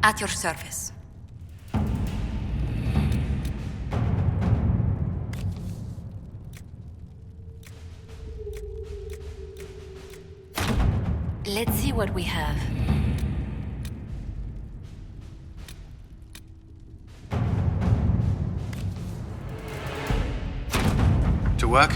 At your service. Let's see what we have. To work?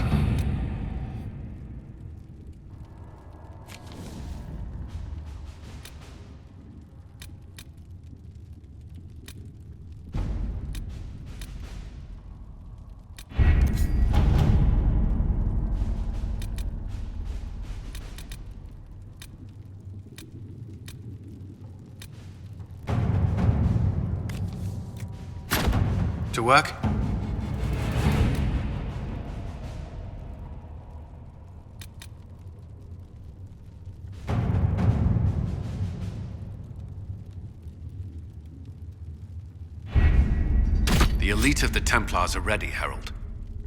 To work? The elite of the Templars are ready, Herald.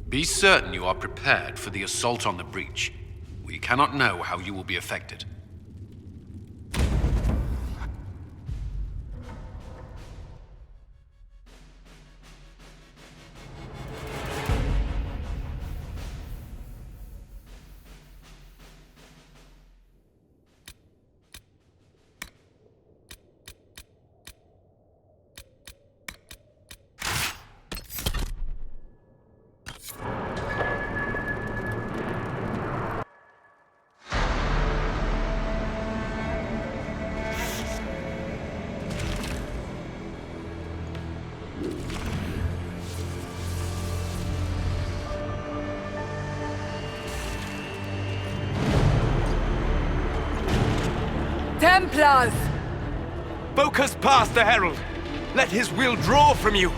Be certain you are prepared for the assault on the breach. We cannot know how you will be affected. Templars! Focus past the Herald. Let his will draw from you.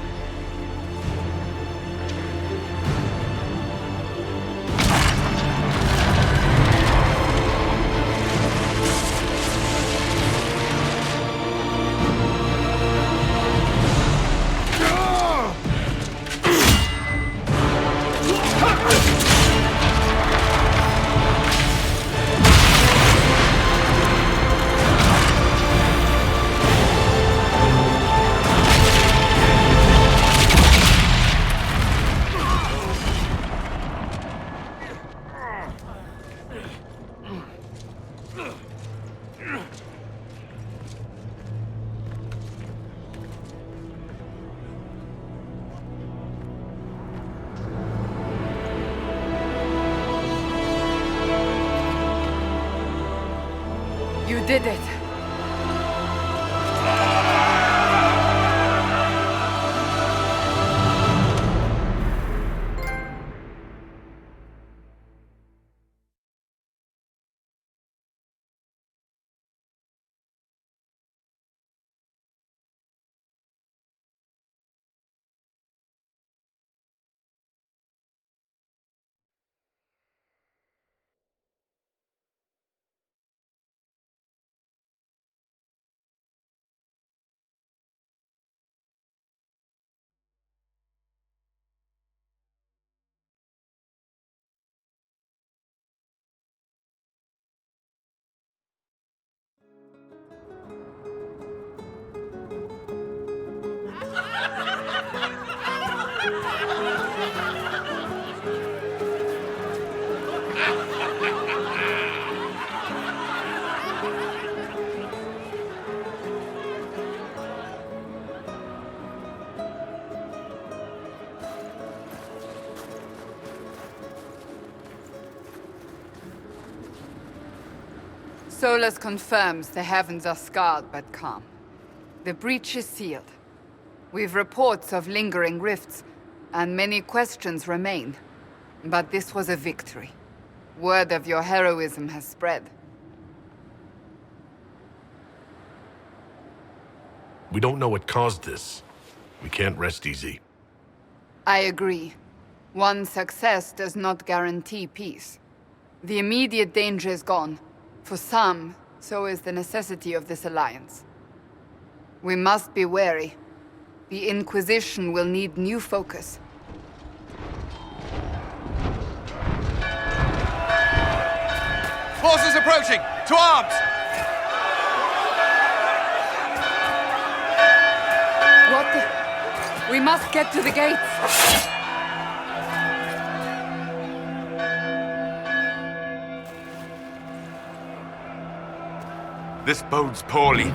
You did it. Solus confirms the heavens are scarred but calm. The breach is sealed. We've reports of lingering rifts, and many questions remain. But this was a victory. Word of your heroism has spread. We don't know what caused this. We can't rest easy. I agree. One success does not guarantee peace. The immediate danger is gone. For some, so is the necessity of this alliance. We must be wary. The Inquisition will need new focus. Forces approaching! To arms! We must get to the gates. This bodes poorly.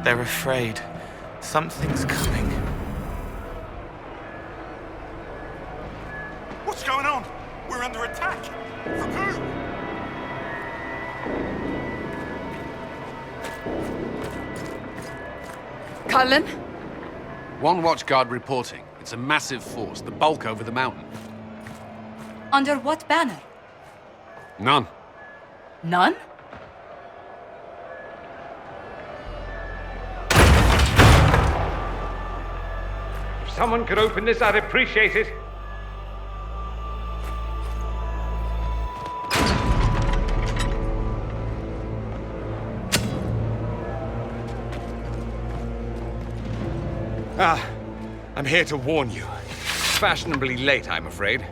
They're afraid. Something's coming. What's going on? We're under attack. From who? Cullen? One watchguard reporting. It's a massive force, the bulk over the mountain. Under what banner? None. None? If someone could open this, I'd appreciate it. I'm here to warn you. Fashionably late, I'm afraid.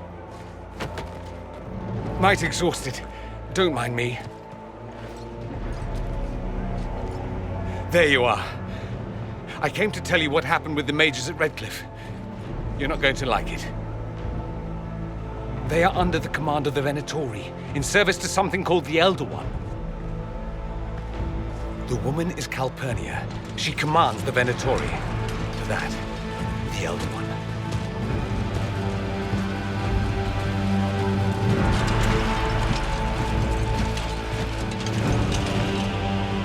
Might exhausted. Don't mind me. There you are. I came to tell you what happened with the mages at Redcliffe. You're not going to like it. They are under the command of the Venatori, in service to something called the Elder One. The woman is Calpurnia. She commands the Venatori. For that, the Elder One.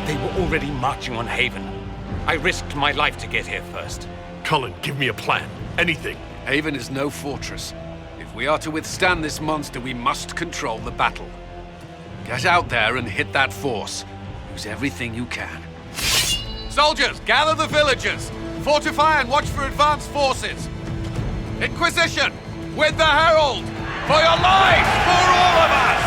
They were already marching on Haven. I risked my life to get here first. Cullen, give me a plan. Anything. Haven is no fortress. If we are to withstand this monster, we must control the battle. Get out there and hit that force. Use everything you can. Soldiers, gather the villagers! Fortify and watch for advanced forces! Inquisition! With the Herald! For your life! For all of us!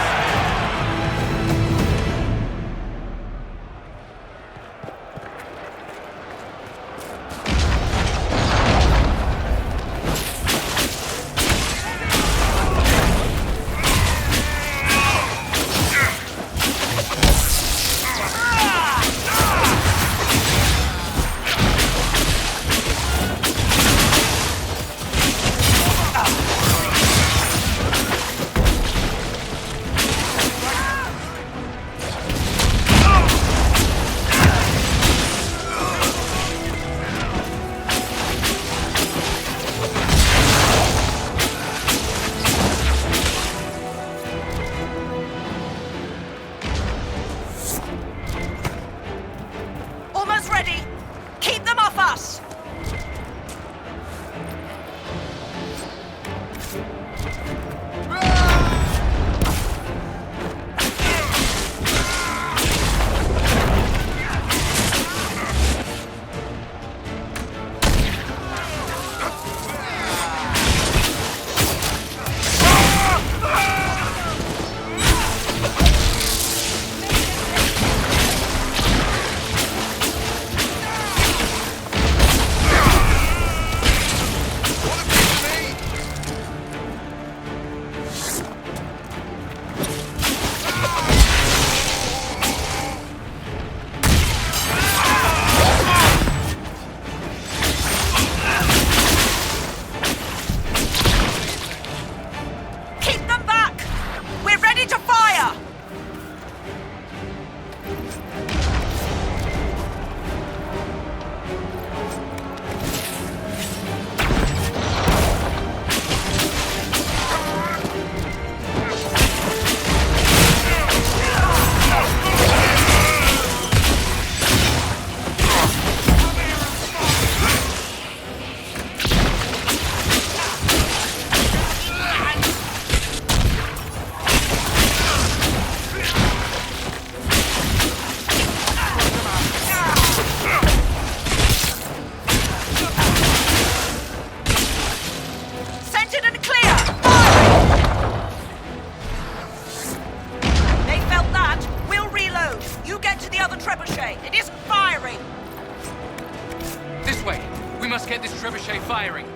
Almost ready. Keep them off us. Keep them back. We're ready to fire. Centered and clear. Firing. They felt that. We'll reload. You get to the other trebuchet. It isn't firing. This way! We must get this trebuchet firing.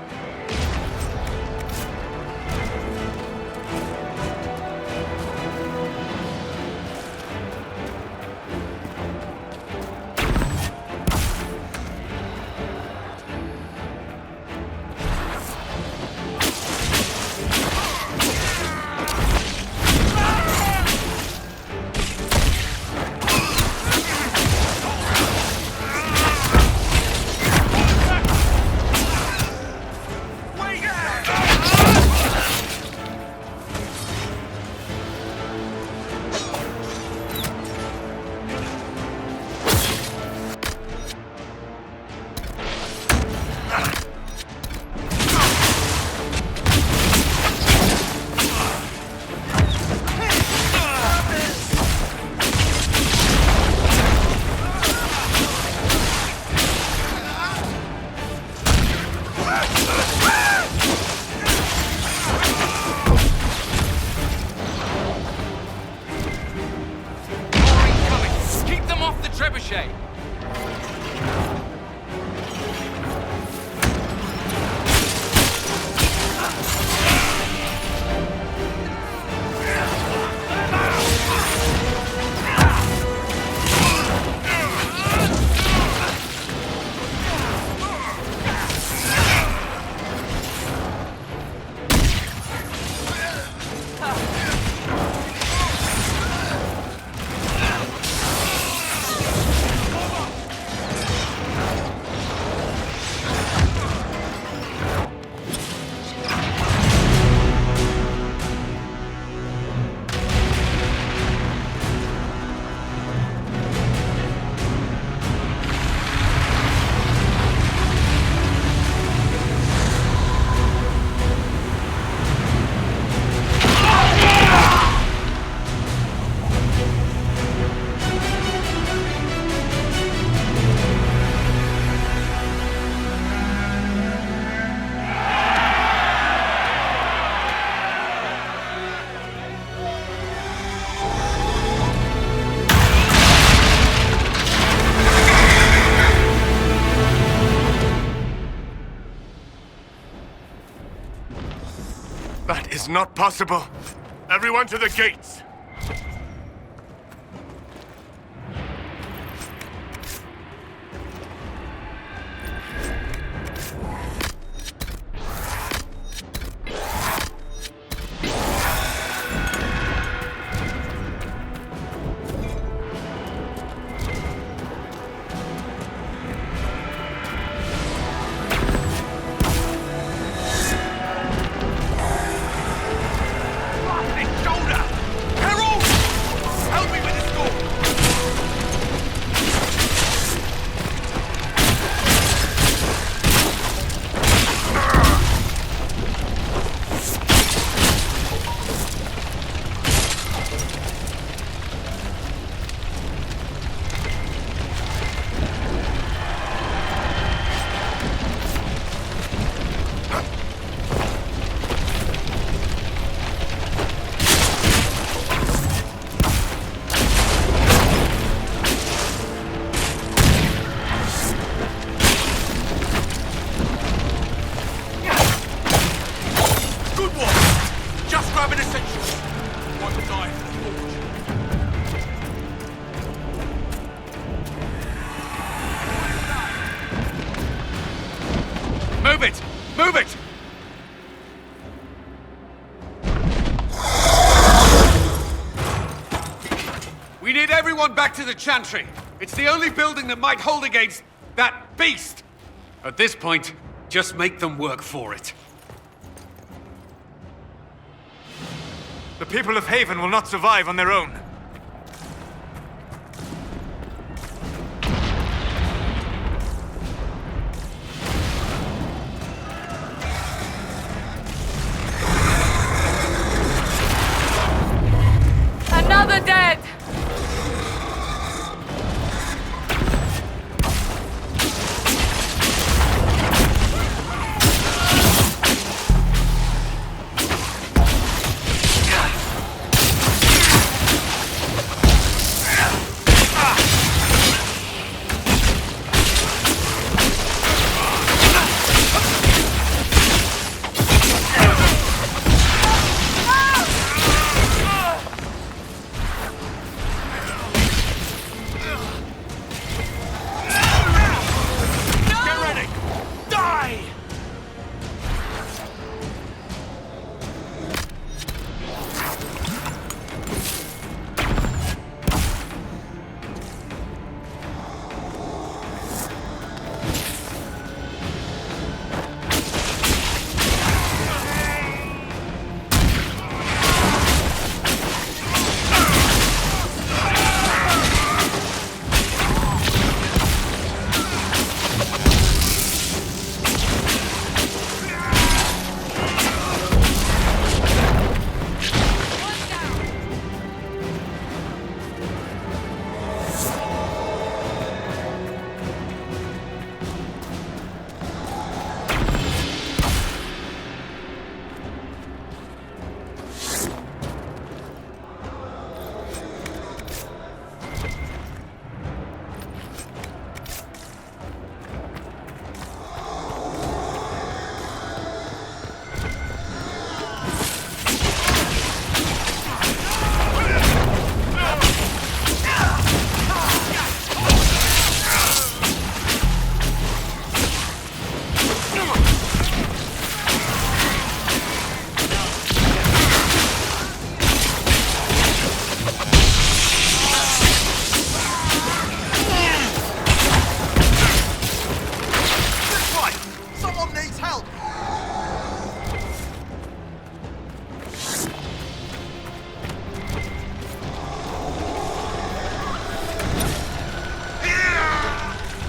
is not possible. Everyone to the gates! Move it! Move it! We need everyone back to the Chantry. It's the only building that might hold against that beast. At this point, just make them work for it. The people of Haven will not survive on their own. Another dead!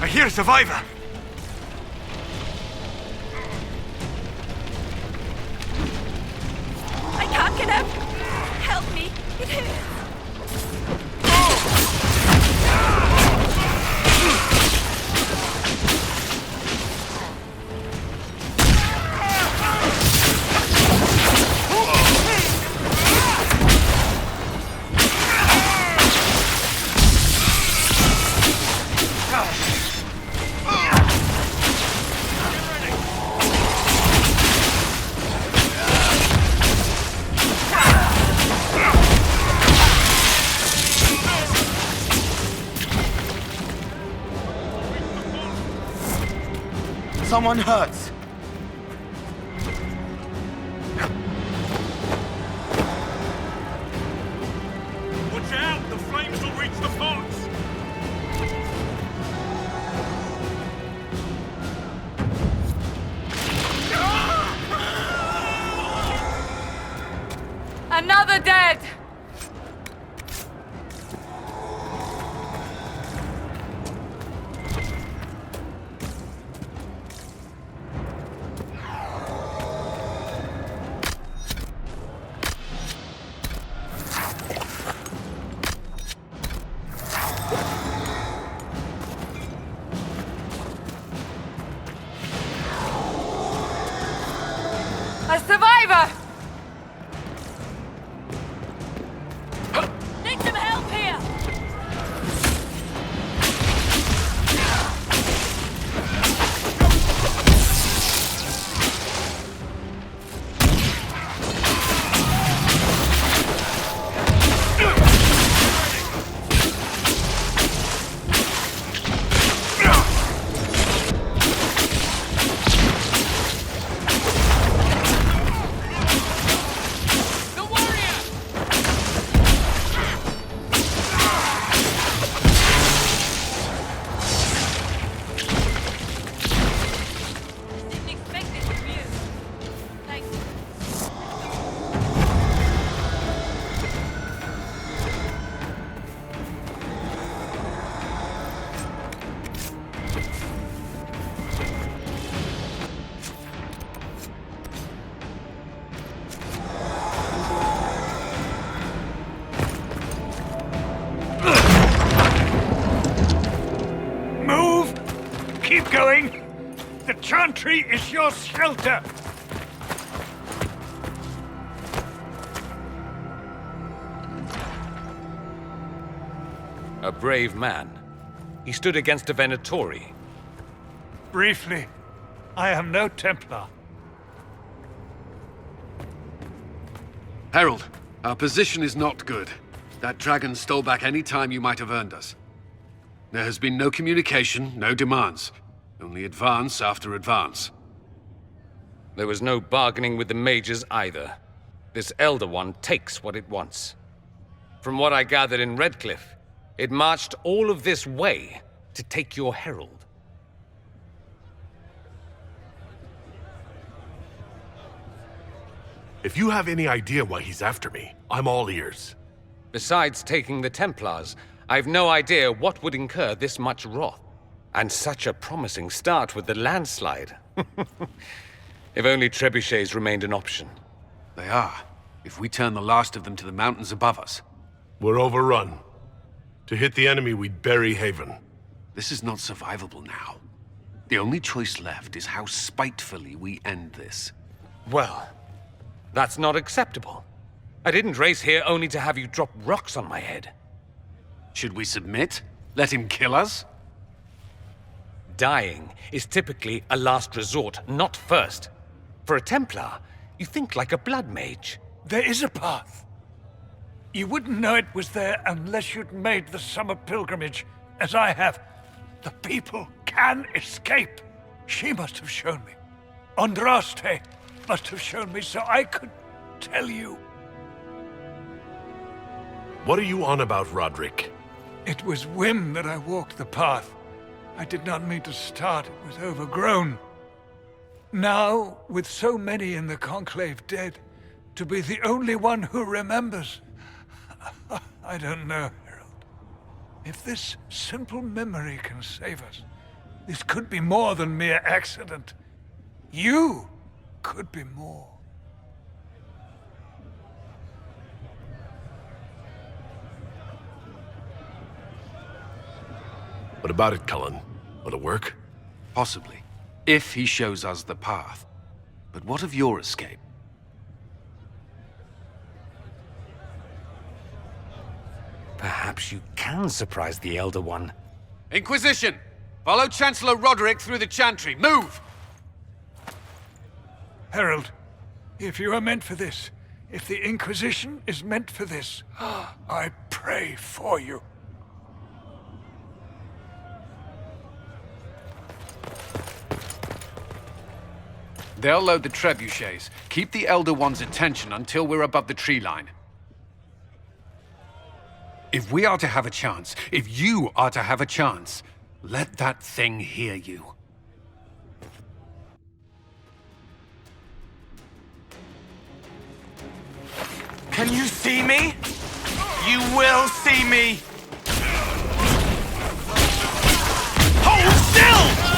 I hear a survivor! I can't get out! Help me! It hurts! Someone hurts. Watch out! The flames will reach the pots! Another dead! A survivor! Need some help here! Didn't expect this from you. Thanks. Move! Keep going! The chantry is your shelter! A brave man. He stood against a Venatori. Briefly, I am no Templar. Herald, our position is not good. That dragon stole back any time you might have earned us. There has been no communication, no demands. Only advance after advance. There was no bargaining with the mages either. This Elder One takes what it wants. From what I gathered in Redcliffe, it marched all of this way to take your herald. If you have any idea why he's after me, I'm all ears. Besides taking the Templars, I've no idea what would incur this much wrath. And such a promising start with the landslide. If only trebuchets remained an option. They are, if we turn the last of them to the mountains above us. We're overrun. To hit the enemy, we'd bury Haven. This is not survivable now. The only choice left is how spitefully we end this. Well, that's not acceptable. I didn't race here only to have you drop rocks on my head. Should we submit? Let him kill us? Dying is typically a last resort, not first. For a Templar, you think like a blood mage. There is a path. You wouldn't know it was there unless you'd made the summer pilgrimage, as I have. The people can escape. She must have shown me. Andraste must have shown me so I could tell you. What are you on about, Roderick? It was whim that I walked the path. I did not mean to start. It was overgrown. Now, with so many in the Conclave dead, to be the only one who remembers... I don't know, Herald. If this simple memory can save us, this could be more than mere accident. You could be more. What about it, Cullen? Will it work? Possibly, if he shows us the path. But what of your escape? Perhaps you can surprise the Elder One. Inquisition! Follow Chancellor Roderick through the Chantry. Move! Herald, if you are meant for this, if the Inquisition is meant for this, I pray for you. They'll load the trebuchets. Keep the Elder One's attention until we're above the tree line. If we are to have a chance, if you are to have a chance, let that thing hear you. Can you see me? You will see me! Hold still!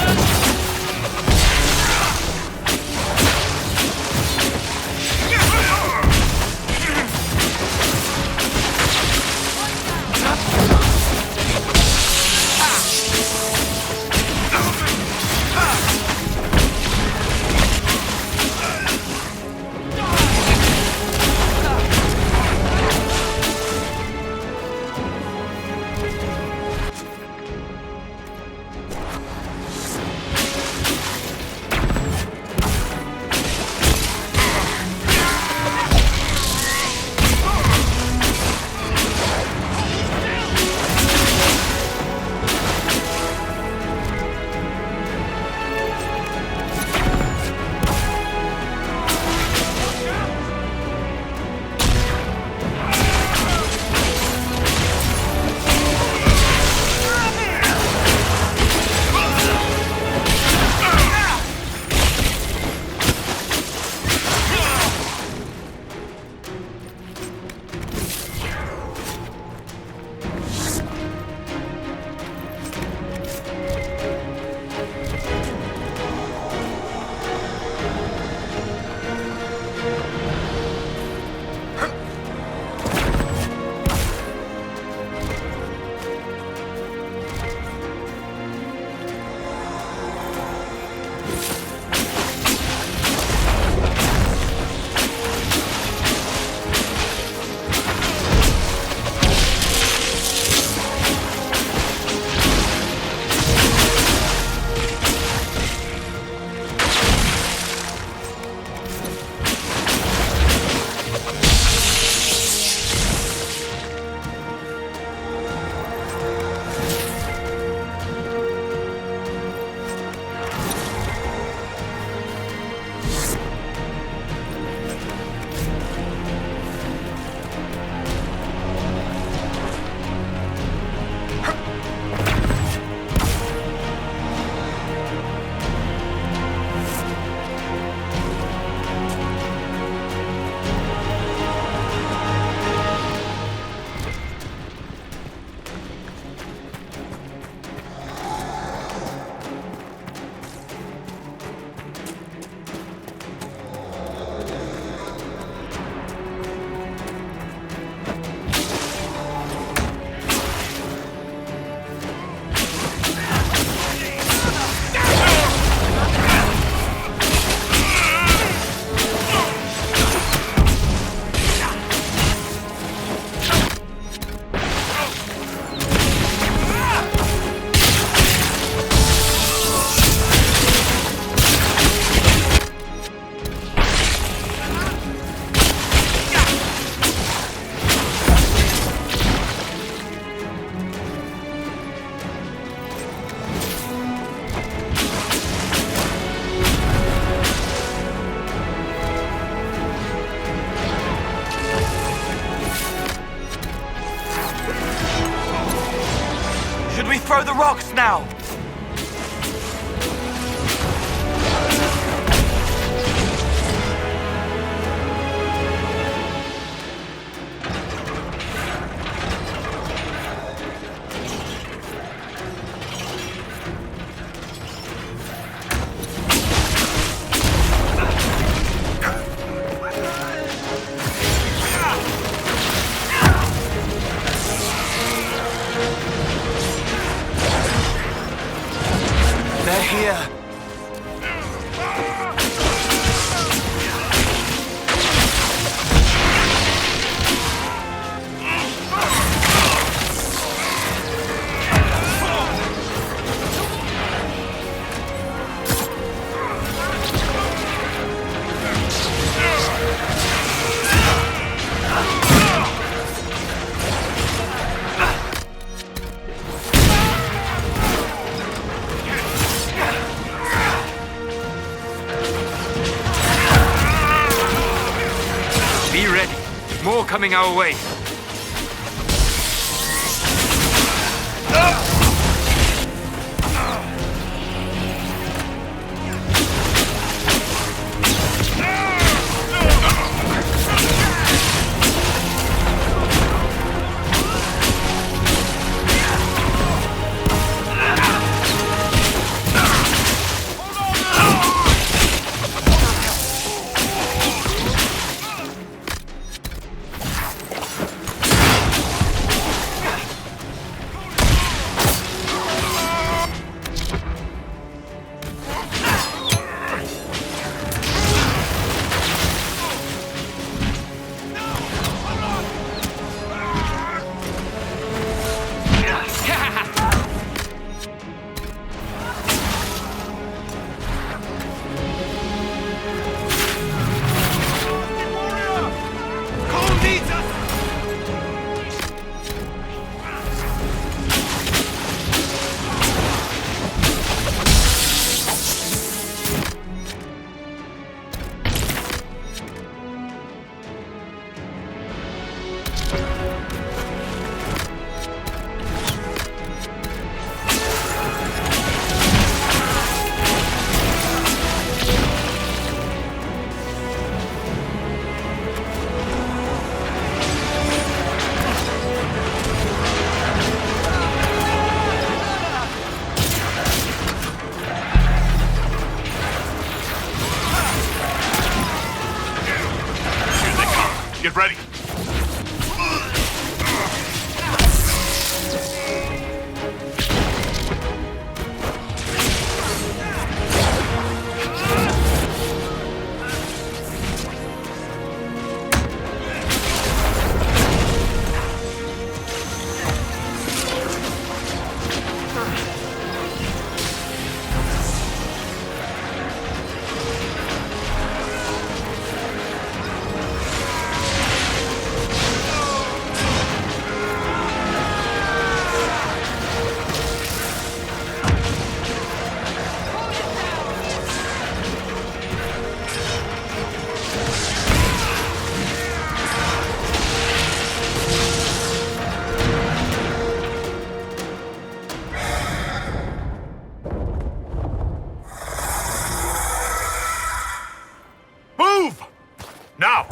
Throw the rocks now! They're here. coming our way. Get ready. Move! Now!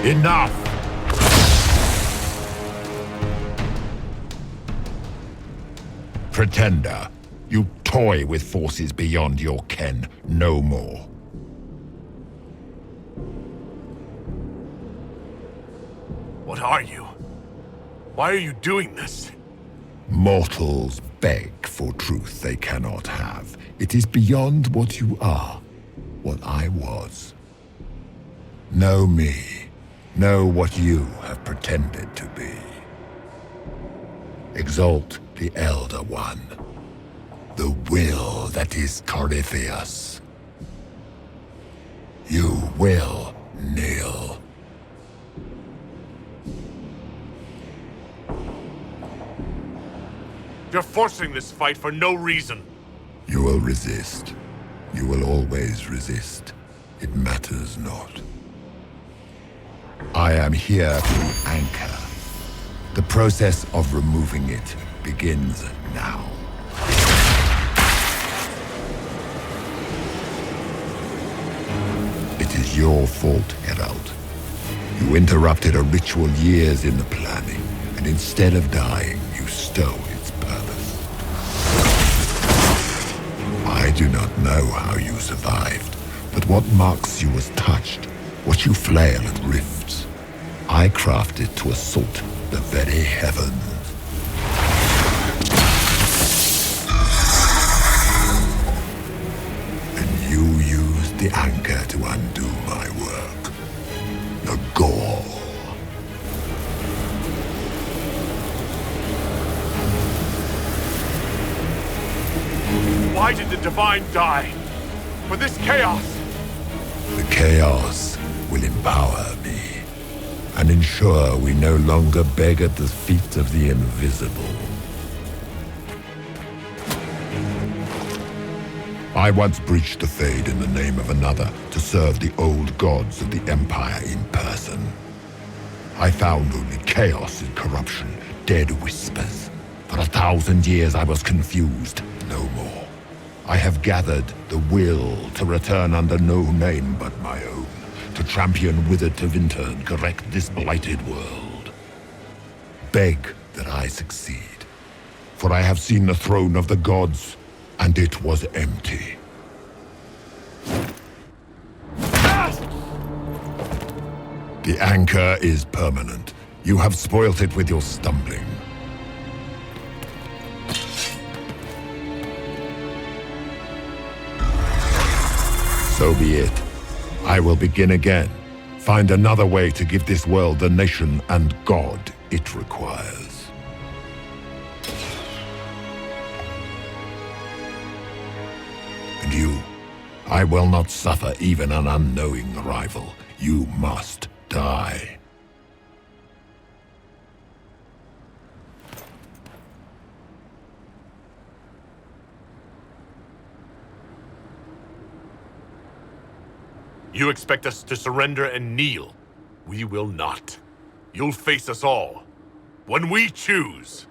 Enough! Pretender, you toy with forces beyond your ken no more. What are you? Why are you doing this? Mortals beg for truth they cannot have. It is beyond what you are, what I was. Know me. Know what you have pretended to be. Exalt the Elder One. The will that is Corypheus. You will kneel. You're forcing this fight for no reason. You will resist. You will always resist. It matters not. I am here to anchor. The process of removing it begins now. It is your fault, Herald. You interrupted a ritual years in the planning, and instead of dying, you stole its purpose. I do not know how you survived, but what marks you as touched, what you flail at rifts. I crafted to assault the very heavens. And you used the anchor to undo my work. The gall. Why did the Divine die? For this chaos! The chaos will empower me and ensure we no longer beg at the feet of the invisible. I once breached the Fade in the name of another to serve the old gods of the Empire in person. I found only chaos and corruption, dead whispers. For 1,000 years I was confused, no more. I have gathered the will to return under no name but my own, to champion Withered to Winter and correct this blighted world. Beg that I succeed, for I have seen the throne of the gods, and it was empty. The anchor is permanent. You have spoilt it with your stumbling. So be it. I will begin again. Find another way to give this world the nation and God it requires. And you, I will not suffer even an unknowing rival. You must die. You expect us to surrender and kneel. We will not. You'll face us all. When we choose.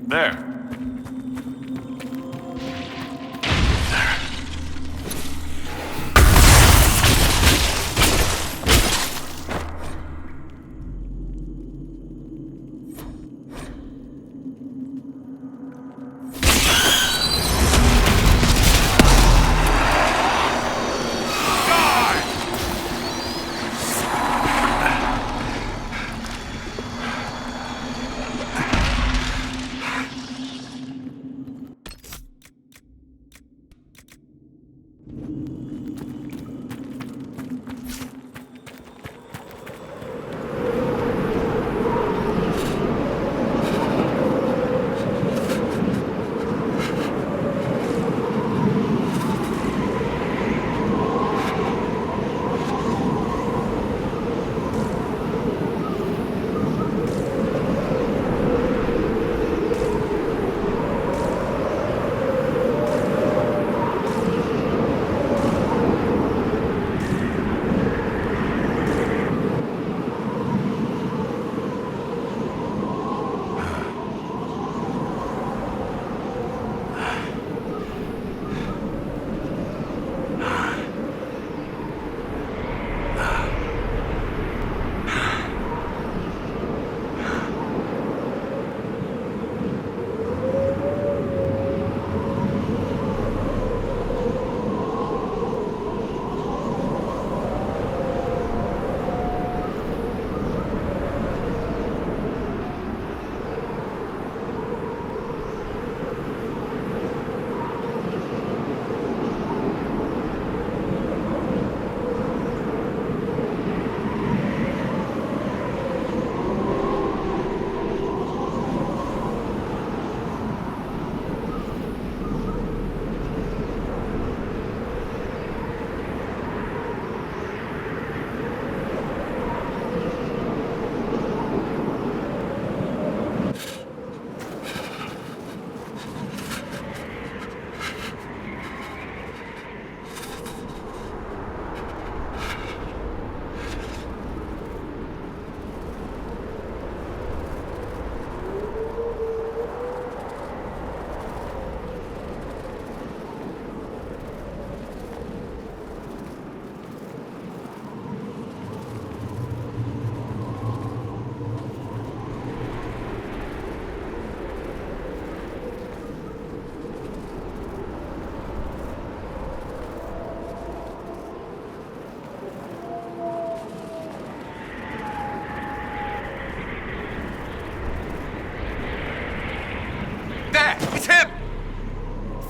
There.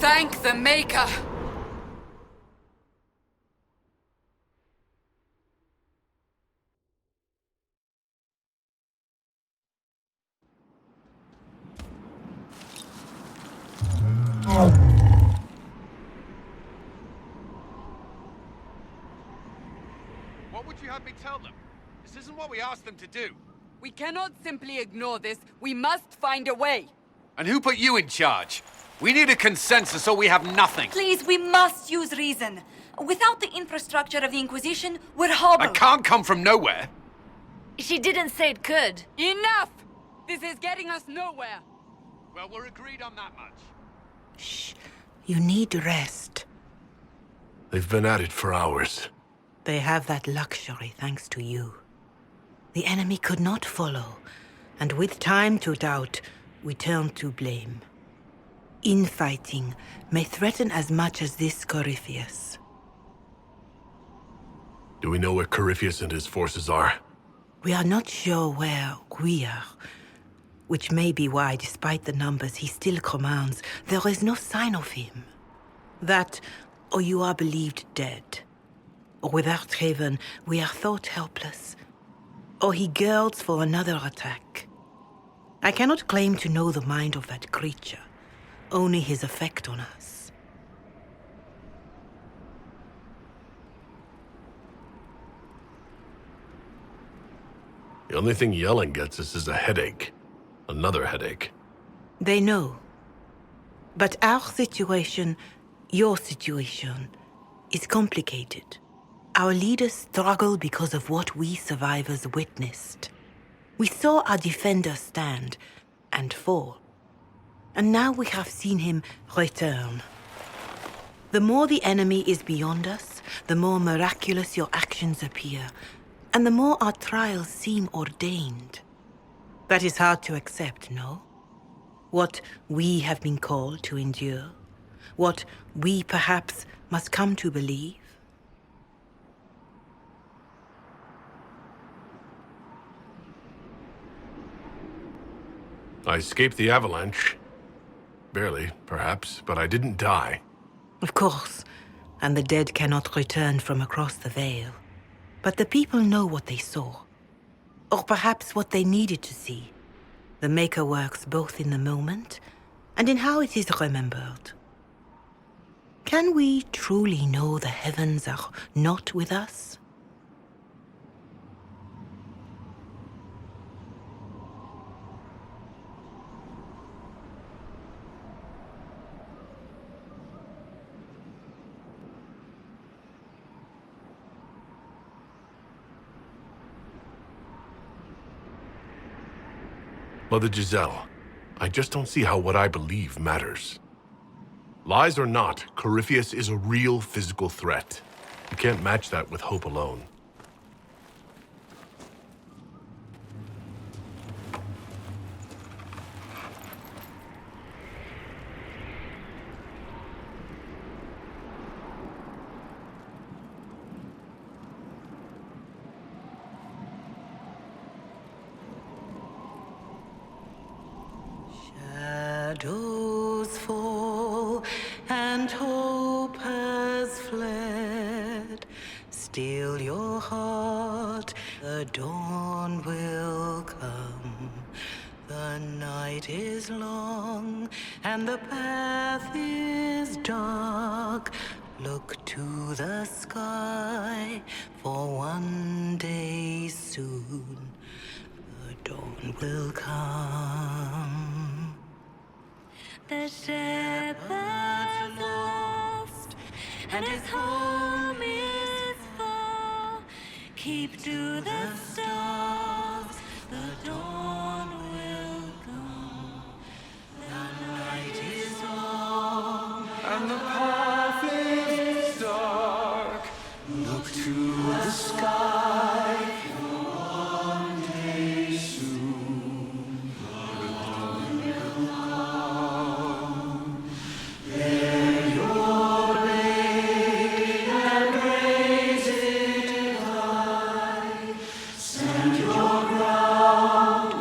Thank the Maker! What would you have me tell them? This isn't what we asked them to do. We cannot simply ignore this. We must find a way. And who put you in charge? We need a consensus or we have nothing. Please, we must use reason. Without the infrastructure of the Inquisition, we're hobbled. I can't come from nowhere. She didn't say it could. Enough! This is getting us nowhere. Well, we're agreed on that much. Shh. You need rest. They've been at it for hours. They have that luxury thanks to you. The enemy could not follow, and with time to doubt, we turn to blame. Infighting may threaten as much as this Corypheus. Do we know where Corypheus and his forces are? We are not sure where we are, which may be why, despite the numbers he still commands, there is no sign of him. That, or you are believed dead. Or without Haven, we are thought helpless. Or he girds for another attack. I cannot claim to know the mind of that creature, only his effect on us. The only thing yelling gets us is a headache. Another headache. They know. But our situation, your situation, is complicated. Our leaders struggle because of what we survivors witnessed. We saw our defender stand and fall. And now we have seen him return. The more the enemy is beyond us, the more miraculous your actions appear, and the more our trials seem ordained. That is hard to accept, no? What we have been called to endure, what we perhaps must come to believe. I escaped the avalanche. Barely, perhaps, but I didn't die. Of course, and the dead cannot return from across the veil. But the people know what they saw. Or perhaps what they needed to see. The Maker works both in the moment and in how it is remembered. Can we truly know the heavens are not with us? Mother Giselle, I just don't see how what I believe matters. Lies or not, Corypheus is a real physical threat. You can't match that with hope alone. Shadows fall and hope has fled. Still your heart, the dawn will come. The night is long and the path is dark. Look to the sky, for one day soon the dawn will come. The shepherd's lost, and his home is far. Keep to the stars, the dawn will come. The night is long, And the path is dark. Look to the sky. One day soon, the dawn will come. Bear your blade and raise it high. Stand your ground.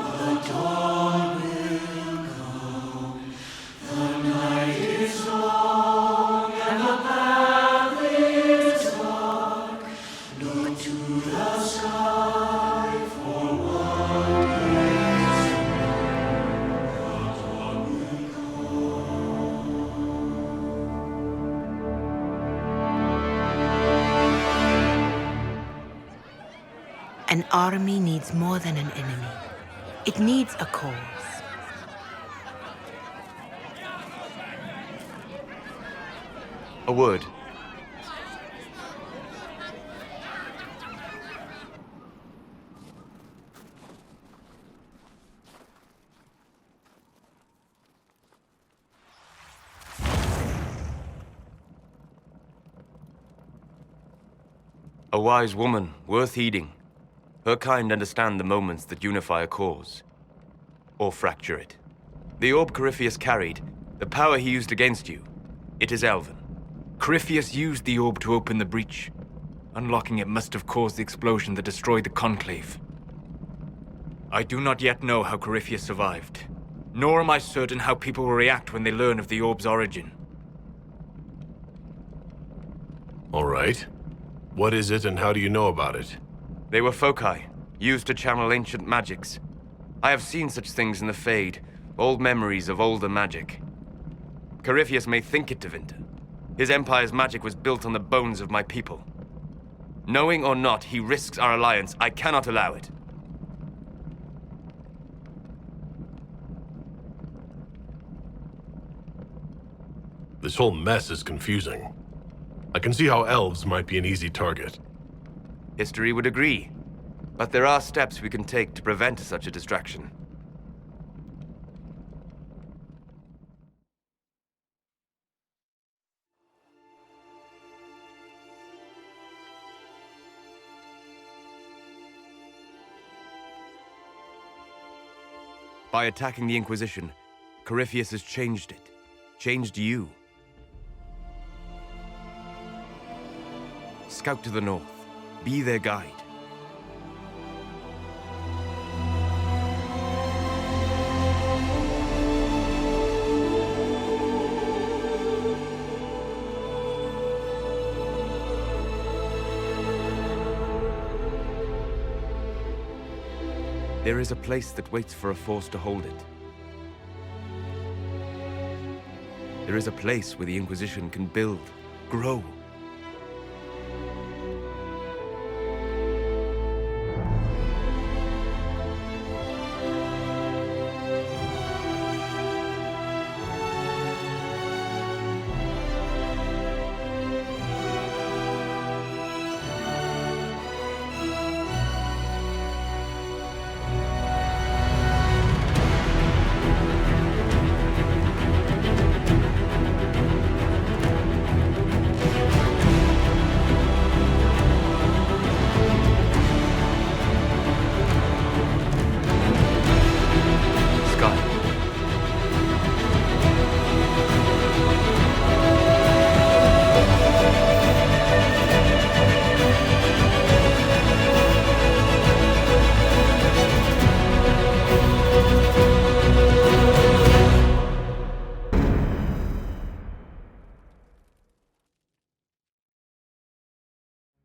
An army needs more than an enemy. It needs a cause. A word. A wise woman, worth heeding. Her kind understand the moments that unify a cause. Or fracture it. The orb Corypheus carried, the power he used against you, it is Elven. Corypheus used the orb to open the breach. Unlocking it must have caused the explosion that destroyed the Conclave. I do not yet know how Corypheus survived, nor am I certain how people will react when they learn of the orb's origin. All right. What is it and how do you know about it? They were foci, used to channel ancient magics. I have seen such things in the Fade, old memories of older magic. Corypheus may think it Tevinter. His empire's magic was built on the bones of my people. Knowing or not, he risks our alliance. I cannot allow it. This whole mess is confusing. I can see how elves might be an easy target. History would agree. But there are steps we can take to prevent such a distraction. By attacking the Inquisition, Corypheus has changed it. Changed you. Scout to the north. Be their guide. There is a place that waits for a force to hold it. There is a place where the Inquisition can build, grow,